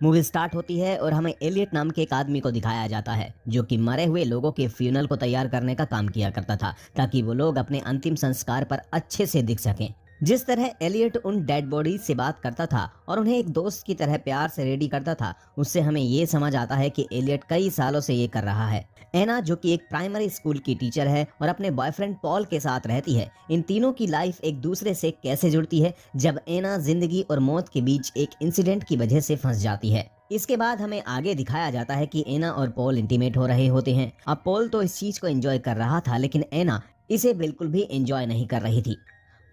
Movie start होती है और हमें एलियट नाम के एक आदमी को दिखाया जाता है जो कि मरे हुए लोगों के फ्यूनल को तैयार करने का काम किया करता था ताकि वो लोग अपने अंतिम संस्कार पर अच्छे से दिख सकें। जिस तरह एलियट उन डेड बॉडी से बात करता था और उन्हें एक दोस्त की तरह प्यार से रेडी करता था, उससे हमें ये समझ आता है कि एलियट कई सालों से ये कर रहा है। एना जो कि एक प्राइमरी स्कूल की टीचर है और अपने बॉयफ्रेंड पॉल के साथ रहती है, इन तीनों की लाइफ एक दूसरे से कैसे जुड़ती है जब एना जिंदगी और मौत के बीच एक इंसिडेंट की वजह से फंस जाती है। इसके बाद हमें आगे दिखाया जाता है कि एना और पॉल इंटीमेट हो रहे होते हैं। अब पॉल तो इस चीज को एंजॉय कर रहा था लेकिन एना इसे बिल्कुल भी एंजॉय नहीं कर रही थी।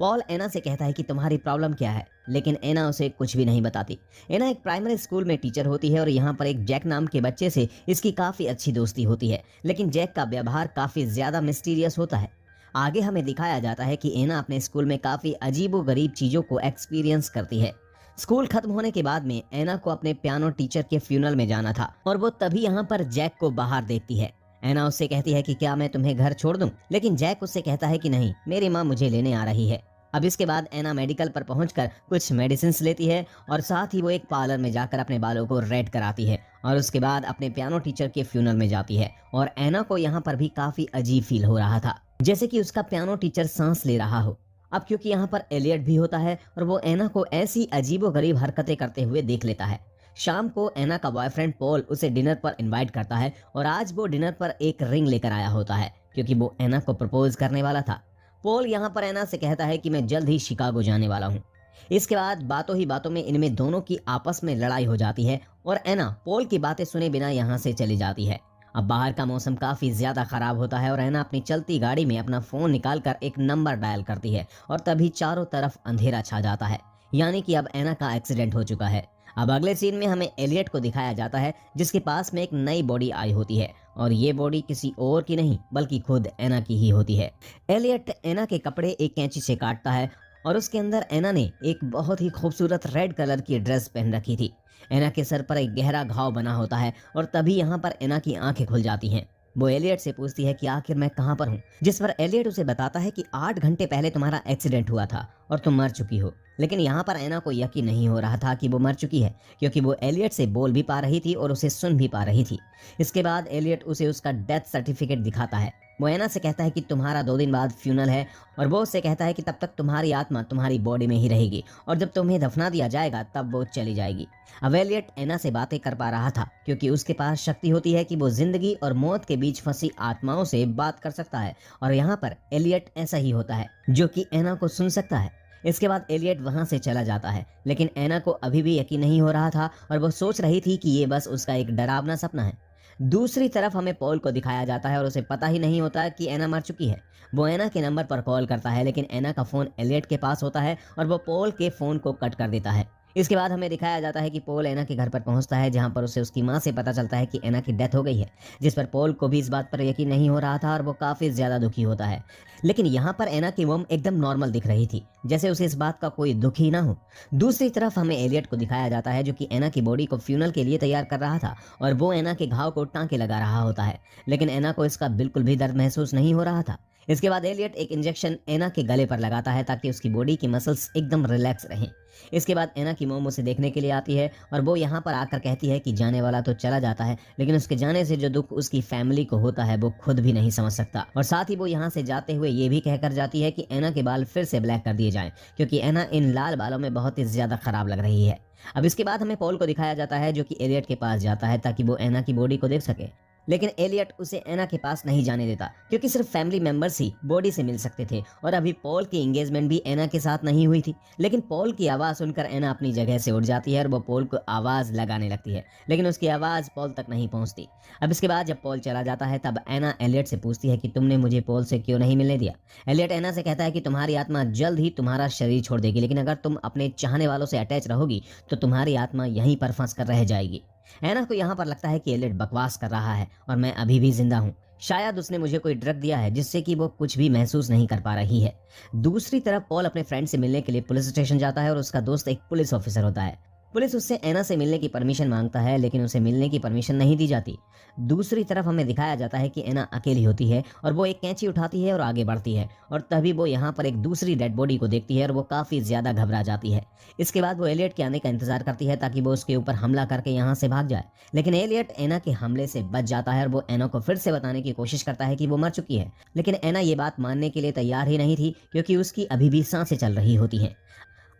पॉल एना से कहता है कि तुम्हारी प्रॉब्लम क्या है, लेकिन एना उसे कुछ भी नहीं बताती। एना एक प्राइमरी स्कूल में टीचर होती है और यहाँ पर एक जैक नाम के बच्चे से इसकी काफी अच्छी दोस्ती होती है, लेकिन जैक का व्यवहार काफी ज्यादा मिस्टीरियस होता है। आगे हमें दिखाया जाता है कि एना अपने स्कूल में काफी अजीबोगरीब चीजों को एक्सपीरियंस करती है। स्कूल खत्म होने के बाद में एना को अपने पियानो टीचर के फ्यूनल में जाना था और वो तभी यहाँ पर जैक को बाहर देखती है। एना उससे कहती है कि क्या मैं तुम्हें घर छोड़ दूं, लेकिन जैक उससे कहता है कि नहीं, मेरी माँ मुझे लेने आ रही है। अब इसके बाद एना मेडिकल पर पहुंचकर कुछ मेडिसिन लेती है और साथ ही वो एक पार्लर में जाकर अपने बालों को रेड कराती है और उसके बाद अपने पियानो टीचर के फ्यूनल में जाती है। और एना को यहाँ पर भी काफी अजीब फील हो रहा था, जैसे कि उसका पियानो टीचर सांस ले रहा हो। अब क्योंकि यहाँ पर एलियट भी होता है और वो एना को ऐसी अजीबोगरीब हरकतें करते हुए देख लेता है। शाम को एना का बॉयफ्रेंड पॉल उसे डिनर पर इनवाइट करता है और आज वो डिनर पर एक रिंग लेकर आया होता है क्योंकि वो एना को प्रपोज करने वाला था। पॉल यहाँ पर एना से कहता है कि मैं जल्द ही शिकागो जाने वाला हूँ। इसके बाद बातों ही बातों में इनमें दोनों की आपस में लड़ाई हो जाती है और एना पॉल की बातें सुने बिना यहाँ से चली जाती है। अब बाहर का मौसम काफी ज्यादा खराब होता है और एना अपनी चलती गाड़ी में अपना फोन निकालकर एक नंबर डायल करती है और तभी चारों तरफ अंधेरा छा जाता है, यानी कि अब एना का एक्सीडेंट हो चुका है। अब अगले सीन में हमें एलियट को दिखाया जाता है जिसके पास में एक नई बॉडी आई होती है और ये बॉडी किसी और की नहीं बल्कि खुद एना की ही होती है। एलियट एना के कपड़े एक कैंची से काटता है और उसके अंदर एना ने एक बहुत ही खूबसूरत रेड कलर की ड्रेस पहन रखी थी। एना के सर पर एक गहरा घाव बना होता है और तभी यहाँ पर एना की आंखें खुल जाती हैं। वो एलियट से पूछती है कि आखिर मैं कहाँ पर हूँ, जिस पर एलियट उसे बताता है कि 8 घंटे पहले तुम्हारा एक्सीडेंट हुआ था और तुम मर चुकी हो। लेकिन यहाँ पर एना को यकीन नहीं हो रहा था कि वो मर चुकी है क्योंकि वो एलियट से बोल भी पा रही थी और उसे सुन भी पा रही थी। इसके बाद एलियट उसे उसका डेथ सर्टिफिकेट दिखाता है। वो एना से कहता है कि तुम्हारा 2 दिन बाद फ्यूनल है और वो उससे कहता है कि तब तक तुम्हारी आत्मा तुम्हारी बॉडी में ही रहेगी और जब तुम्हें दफना दिया जाएगा तब वो चली जाएगी। अब एलियट एना से बातें कर पा रहा था क्योंकि उसके पास शक्ति होती है कि वो जिंदगी और मौत के बीच फंसी आत्माओं से बात कर सकता है और यहाँ पर एलियट ऐसा ही होता है जो कि एना को सुन सकता है। इसके बाद एलियट वहां से चला जाता है, लेकिन एना को अभी भी यकीन नहीं हो रहा था और वो सोच रही थी कि ये बस उसका एक डरावना सपना है। दूसरी तरफ हमें पॉल को दिखाया जाता है और उसे पता ही नहीं होता कि एना मर चुकी है। वो एना के नंबर पर कॉल करता है लेकिन एना का फोन एलियट के पास होता है और वो पॉल के फोन को कट कर देता है। इसके बाद हमें दिखाया जाता है कि पॉल एना के घर पर पहुंचता है जहां पर उसे उसकी मां से पता चलता है कि एना की डेथ हो गई है, जिस पर पॉल को भी इस बात पर यकीन नहीं हो रहा था और वो काफी ज्यादा दुखी होता है। लेकिन यहाँ पर एना की मॉम एकदम नॉर्मल दिख रही थी, जैसे उसे इस बात का कोई दुख ही ना हो। दूसरी तरफ हमें एलियट को दिखाया जाता है जो कि एना की बॉडी को फ्यूनल के लिए तैयार कर रहा था और वो एना के घाव को टांके लगा रहा होता है, लेकिन एना को इसका बिल्कुल भी दर्द महसूस नहीं हो रहा था। इसके बाद एलियट एक इंजेक्शन एना के गले पर लगाता है ताकि उसकी बॉडी की मसल्स एकदम रिलैक्स रहें। इसके बाद एना की मोम उसे देखने के लिए आती है और वो यहाँ पर आकर कहती है कि जाने वाला तो चला जाता है, लेकिन उसके जाने से जो दुख उसकी फैमिली को होता है वो खुद भी नहीं समझ सकता। और साथ ही वो यहाँ से जाते हुए ये भी कहकर जाती है कि एना के बाल फिर से ब्लैक कर दिए जाएं क्योंकि एना इन लाल बालों में बहुत ही ज्यादा खराब लग रही है। अब इसके बाद हमें पॉल को दिखाया जाता है जो कि एलियट के पास जाता है ताकि वो एना की बॉडी को देख सके, लेकिन एलियट उसे एना के पास नहीं जाने देता क्योंकि सिर्फ फैमिली मेंबर्स ही बॉडी से मिल सकते थे और अभी पॉल की एंगेजमेंट भी एना के साथ नहीं हुई थी। लेकिन पॉल की आवाज सुनकर एना अपनी जगह से उठ जाती है और वो पॉल को आवाज लगाने लगती है, लेकिन उसकी आवाज पॉल तक नहीं पहुंचती। अब इसके बाद जब पॉल चला जाता है तब एना एलियट से पूछती है कि तुमने मुझे पॉल से क्यों नहीं मिलने दिया। एलियट एना से कहता है कि तुम्हारी आत्मा जल्द ही तुम्हारा शरीर छोड़ देगी, लेकिन अगर तुम अपने चाहने वालों से अटैच रहोगी तो तुम्हारी आत्मा यहीं पर फंस कर रह जाएगी। एना को यहाँ पर लगता है कि एलियट बकवास कर रहा है और मैं अभी भी जिंदा हूँ। शायद उसने मुझे कोई ड्रग दिया है जिससे कि वो कुछ भी महसूस नहीं कर पा रही है। दूसरी तरफ पॉल अपने फ्रेंड से मिलने के लिए पुलिस स्टेशन जाता है और उसका दोस्त एक पुलिस ऑफिसर होता है। पुलिस उससे एना से मिलने की परमिशन मांगता है, लेकिन उसे मिलने की परमिशन नहीं दी जाती। दूसरी तरफ हमें दिखाया जाता है कि एना अकेली होती है और वो एक कैंची उठाती है और आगे बढ़ती है, और तभी वो यहाँ पर एक दूसरी डेड बॉडी को देखती है और वो काफी ज्यादा घबरा जाती है। इसके बाद वो एलियट के आने का इंतजार करती है ताकि वो उसके ऊपर हमला करके यहाँ से भाग जाए, लेकिन एलियट एना के हमले से बच जाता है और वो एना को फिर से बताने की कोशिश करता है कि वो मर चुकी है, लेकिन एना ये बात मानने के लिए तैयार ही नहीं थी, क्योंकि उसकी अभी भी सांसें चल रही होती हैं।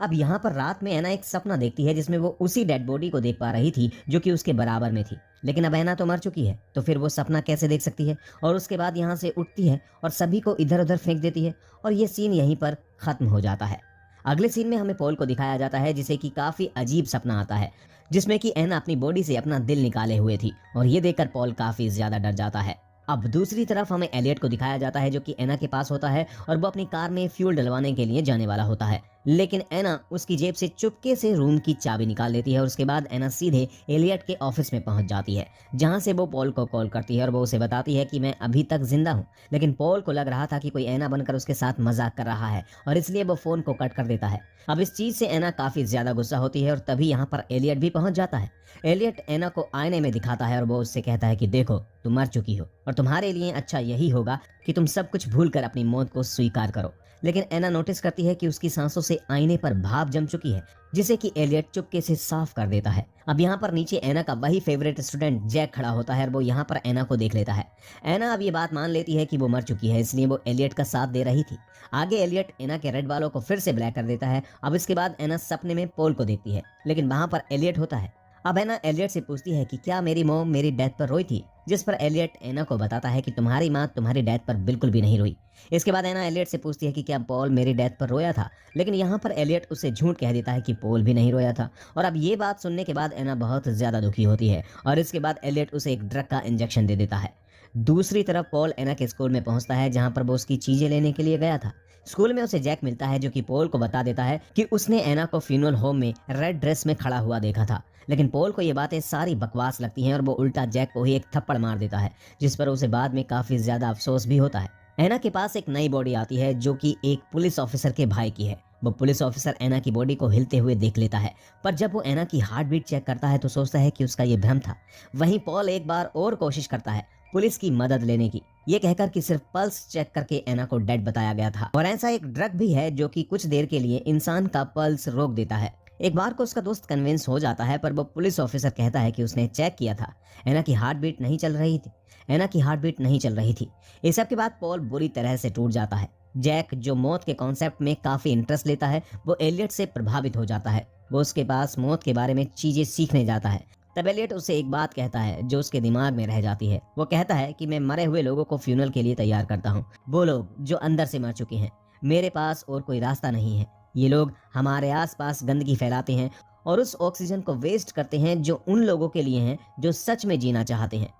अब यहाँ पर रात में एना एक सपना देखती है जिसमें वो उसी डेड बॉडी को देख पा रही थी जो कि उसके बराबर में थी, लेकिन अब एना तो मर चुकी है, तो फिर वो सपना कैसे देख सकती है। और उसके बाद यहाँ से उठती है और सभी को इधर उधर फेंक देती है, और ये सीन यहीं पर खत्म हो जाता है। अगले सीन में हमें पॉल को दिखाया जाता है जिसे कि काफी अजीब सपना आता है, जिसमें कि एना अपनी बॉडी से अपना दिल निकाले हुए थी, और ये देखकर पॉल काफी ज्यादा डर जाता है। अब दूसरी तरफ हमें एलियट को दिखाया जाता है जो कि एना के पास होता है और वो अपनी कार में फ्यूल डलवाने के लिए जाने वाला होता है, लेकिन एना उसकी जेब से चुपके से रूम की चाबी निकाल लेती है और उसके बाद एना सीधे एलियट के ऑफिस में पहुंच जाती है, जहां से वो पॉल को कॉल करती है और वो उसे बताती है कि मैं अभी तक जिंदा हूं। लेकिन पॉल को लग रहा था कि कोई एना बनकर उसके साथ मजाक कर रहा है, और इसलिए वो फोन को कट कर देता है। अब इस चीज से एना काफी ज्यादा गुस्सा होती है और तभी यहाँ पर एलियट भी पहुंच जाता है। एलियट एना को आईने में दिखाता है और वो उससे कहता है कि देखो, तुम मर चुकी हो और तुम्हारे लिए अच्छा यही होगा कि तुम सब कुछ भूलकर अपनी मौत को स्वीकार करो। लेकिन एना नोटिस करती है कि उसकी सांसों से आईने पर भाप जम चुकी है, जिसे कि एलियट चुपके से साफ कर देता है। अब यहाँ पर नीचे एना का वही फेवरेट स्टूडेंट जैक खड़ा होता है और वो यहाँ पर एना को देख लेता है। एना अब ये बात मान लेती है कि वो मर चुकी है, इसलिए वो एलियट का साथ दे रही थी। आगे एलियट एना के रेड बालों को फिर से ब्लैक कर देता है। अब इसके बाद एना सपने में पॉल को देखती है, लेकिन वहां पर एलियट होता है। अब एना एलियट से पूछती है कि क्या मेरी मॉम मेरी डेथ पर रोई थी, जिस पर एलियट एना को बताता है कि तुम्हारी माँ तुम्हारी डेथ पर बिल्कुल भी नहीं रोई। इसके बाद एना एलियट से पूछती है कि क्या पॉल मेरी डेथ पर रोया था, लेकिन यहाँ पर एलियट उसे झूठ कह देता है कि पॉल भी नहीं रोया था। और अब ये बात सुनने के बाद एना बहुत ज्यादा दुखी होती है और इसके बाद एलियट उसे एक ड्रग का इंजेक्शन दे देता है। दूसरी तरफ पॉल एना के स्कूल में पहुंचता है, जहां पर वो उसकी चीजें लेने के लिए गया था। स्कूल में उसे जैक मिलता है जो कि पॉल को बता देता है कि उसने एना को फ्यूनरल होम में रेड ड्रेस में खड़ा हुआ देखा था, लेकिन पॉल को ये बातें सारी बकवास लगती हैं और वो उल्टा जैक को ही एक थप्पड़ मार देता है, जिस पर उसे बाद में काफी ज्यादा अफसोस भी होता है। एना के पास एक नई बॉडी आती है जो कि एक पुलिस ऑफिसर के भाई की है। वो पुलिस ऑफिसर एना की बॉडी को हिलते हुए देख लेता है, पर जब वो एना की हार्ट बीट चेक करता है तो सोचता है कि उसका ये भ्रम था। वहीं पॉल एक बार और कोशिश करता है पुलिस की मदद लेने की, ये कहकर कि सिर्फ पल्स चेक करके एना को डेड बताया गया था, और ऐसा एक ड्रग भी है जो कि कुछ देर के लिए इंसान का पल्स रोक देता है। एक बार को उसका दोस्त कन्विंस हो जाता है, पर वो पुलिस ऑफिसर कहता है कि उसने चेक किया था, एना की हार्ट बीट नहीं चल रही थी। एना की हार्ट बीट नहीं चल रही थी। इस सब के बाद पॉल बुरी तरह से टूट जाता है। जैक, जो मौत के कॉन्सेप्ट में काफी इंटरेस्ट लेता है, वो एलियट से प्रभावित हो जाता है। वो उसके पास मौत के बारे में चीजें सीखने जाता है। तब एलियट उसे एक बात कहता है जो उसके दिमाग में रह जाती है। वो कहता है कि मैं मरे हुए लोगों को फ्यूनरल के लिए तैयार करता हूँ, वो लोग जो अंदर से मर चुके हैं। मेरे पास और कोई रास्ता नहीं है। ये लोग हमारे आसपास गंदगी फैलाते हैं और उस ऑक्सीजन को वेस्ट करते हैं जो उन लोगों के लिए हैं जो सच में जीना चाहते हैं।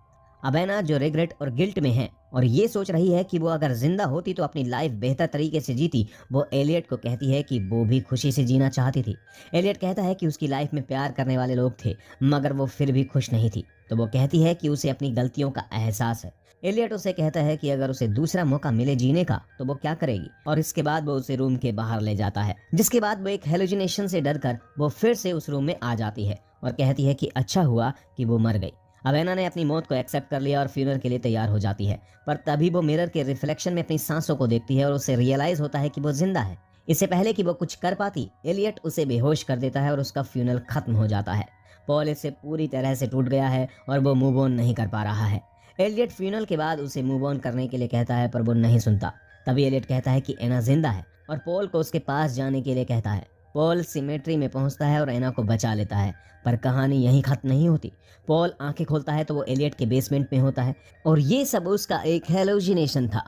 अब एना जो रिग्रेट और गिल्ट में है और ये सोच रही है कि वो अगर जिंदा होती तो अपनी लाइफ बेहतर तरीके से जीती, वो एलियट को कहती है कि वो भी खुशी से जीना चाहती थी। एलियट कहता है कि उसकी लाइफ में प्यार करने वाले लोग थे, मगर वो फिर भी खुश नहीं थी। तो वो कहती है कि उसे अपनी गलतियों का एहसास है। एलियट उसे कहता है कि अगर उसे दूसरा मौका मिले जीने का तो वो क्या करेगी, और इसके बाद वो उसे रूम के बाहर ले जाता है, जिसके बाद वो एक हेलुसिनेशन से डरकर वो फिर से उस रूम में आ जाती है और कहती है कि अच्छा हुआ कि वो मर गई। अब एना ने अपनी मौत को एक्सेप्ट कर लिया और फ्यूनरल के लिए तैयार हो जाती है, पर तभी वो मिरर के रिफ्लेक्शन में अपनी सांसों को देखती है और उसे रियलाइज होता है कि वो जिंदा है। इससे पहले कि वो कुछ कर पाती, एलियट उसे बेहोश कर देता है और उसका फ्यूनरल खत्म हो जाता है। पॉल इससे पूरी तरह से टूट गया है और वो मूव ऑन नहीं कर पा रहा है। एलियट फ्यूनरल के बाद उसे मूव ऑन करने के लिए कहता है, पर वो नहीं सुनता। तभी एलियट कहता है कि एना जिंदा है और पॉल को उसके पास जाने के लिए कहता है। पॉल सिमेट्री में पहुंचता है और एना को बचा लेता है, पर कहानी यहीं खत्म नहीं होती। पॉल आंखें खोलता है तो वो एलियट के बेसमेंट में होता है और ये सब उसका एक हेलुसिनेशन था।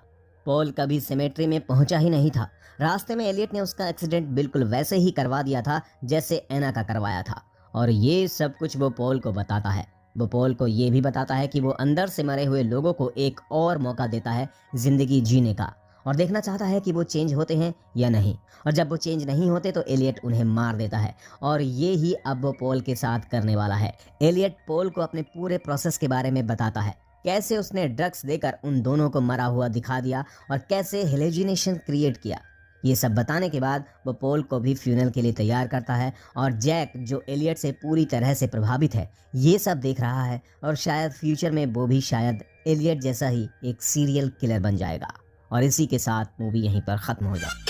पॉल कभी सिमेट्री में पहुंचा ही नहीं था। रास्ते में एलियट ने उसका एक्सीडेंट बिल्कुल वैसे ही करवा दिया था जैसे एना का करवाया था, और ये सब कुछ वो पॉल को बताता है। वो पॉल को ये भी बताता है कि वो अंदर से मरे हुए लोगों को एक और मौका देता है जिंदगी जीने का, और देखना चाहता है कि वो चेंज होते हैं या नहीं। और जब वो चेंज नहीं होते तो एलियट उन्हें मार देता है, और ये ही अब वो पॉल के साथ करने वाला है। एलियट पॉल को अपने पूरे प्रोसेस के बारे में बताता है, कैसे उसने ड्रग्स देकर उन दोनों को मरा हुआ दिखा दिया और कैसे हेलुसिनेशन क्रिएट किया। ये सब बताने के बाद वो पॉल को भी फ्यूनल के लिए तैयार करता है और जैक जो एलियट से पूरी तरह से प्रभावित है ये सब देख रहा है और शायद फ्यूचर में वो भी शायद एलियट जैसा ही एक सीरियल किलर बन जाएगा। और इसी के साथ मूवी यहीं पर ख़त्म हो जाए।